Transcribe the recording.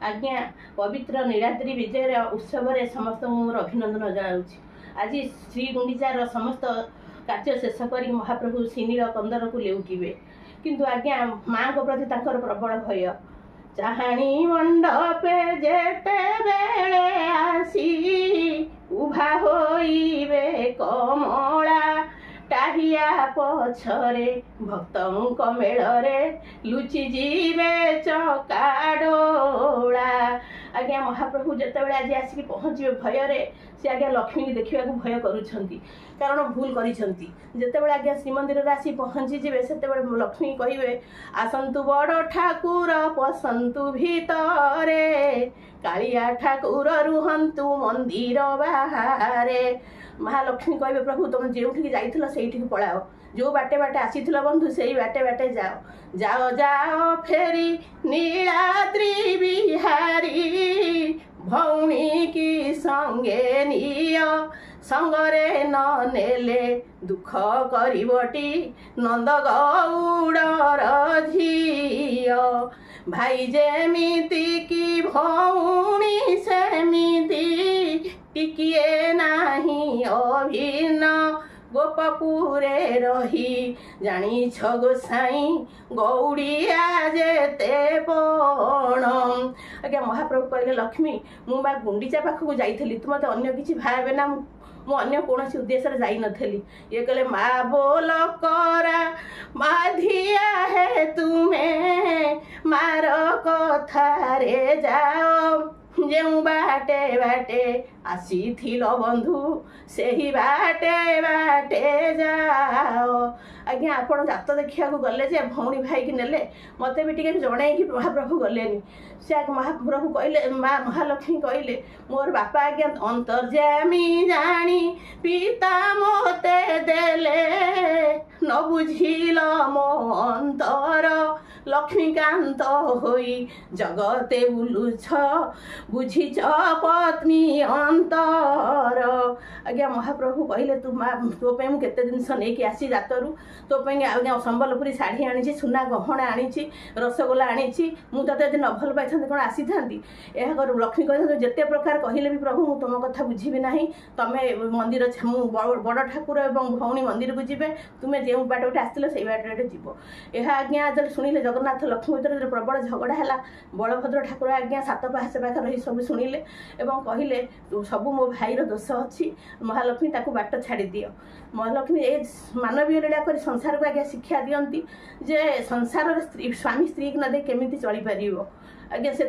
आज्ञा पवित्र नीलाद्री विजय उत्सव समस्त मोर अभिनंदन जनाऊँ। आज श्री गुंडीचार समस्त कार्य शेष कर महाप्रभु श्रीनील कंदर को लेउटिबे किंतु आज्ञा माँ को प्रति प्रबल भय। चाहाणी मंडपे जेते बेले आसी उभा होइबे कमला टाहिया पछरे भक्तों मेलरे लुचि जीवे चकाडोला। आज्ञा महाप्रभु जितेबाला आज आसिक पहुँचे भୟରେ से आज्ञा लक्ष्मी की देखा भय करुँच कारण भूल करतेबे आज्ञा श्रीमंदिर आसी पहुँची जे से लक्ष्मी कहे आसतु बड़ ठाकुर पसंतु भितरे कालिया ठाकुर रुहंतु मंदिर बाहरे। महालक्ष्मी कहे प्रभु तुम जो जाइल से पलाओ जो बाटे बाटे आसी बंधु से बाटे बाटे जाओ जाओ जाओ फेरी नीलाद्री बिहारी भौणी की संगे निय संगरे न नेले दुख करिबटी नंद गौड़र झियो भाई जेमिति की भौणी सेमिति टिकिए नाही अभिन्न गोपपुरे रही जानी छ गोसाई गौड़िया जेते पण। आज्ञा महाप्रभु कहले लक्ष्मी मु बा गुंडीचा पाखक जाइथली तु मते अन्य किछि भाबे ना मु अन्य कौन उद्देश्य जाई नथली। ये कहले माँ बोल करा माधिया है तुम्हें मार कथारे जाओ जो बाटे बाटे आसी बंधु से ही बाटे बाटे जाओ। आज्ञा आपण जात देखा गले जे भौणी भाई की नेले मत भी टे जन कि महाप्रभु गलेनी से महाप्रभु कहले माँ महालक्ष्मी कहले मोर बापा आज्ञा अंतर्जामी जानी पिता मोते देले न बुझिल मो अंतर लक्ष्मीकांत होई जगते बुलुछ बुझिछ पत्नी अंतर। आज्ञा महाप्रभु कहले तू माँ तो मुझे केते जिनस नहीं आसी जातरू तो आज्ञा संबलपुरी शाढ़ी आनी सुना गहना आनी रसगोला आनी मुझे न भल पाई कौन आसी था यह लक्ष्मी कही जिते प्रकार कहले भी प्रभु मुझ तुम कथा बुझी ना तुम्हें मंदिर बड़ ठाकुर और भौणी मंदिर को जी तुम्हें जो बाट गोटे आसो से बाटे जीव। यह आज्ञा जब शुणिले जगन्नाथ लक्ष्मी भर प्रबल झगड़ा है बलभद्र ठाकुर आज्ञा सात पाहाच पाखे रही सब शुणिले और कहले सबू मो भाईर दोष अच्छी महालक्ष्मी ताकू बाट छाड़ी दियो। महालक्ष्मी ये मानवीय लीला कर संसार को आज्ञा शिक्षा दियंती जे संसार स्वामी स्त्री की नदे केमिति चली पारिबो आज्ञा से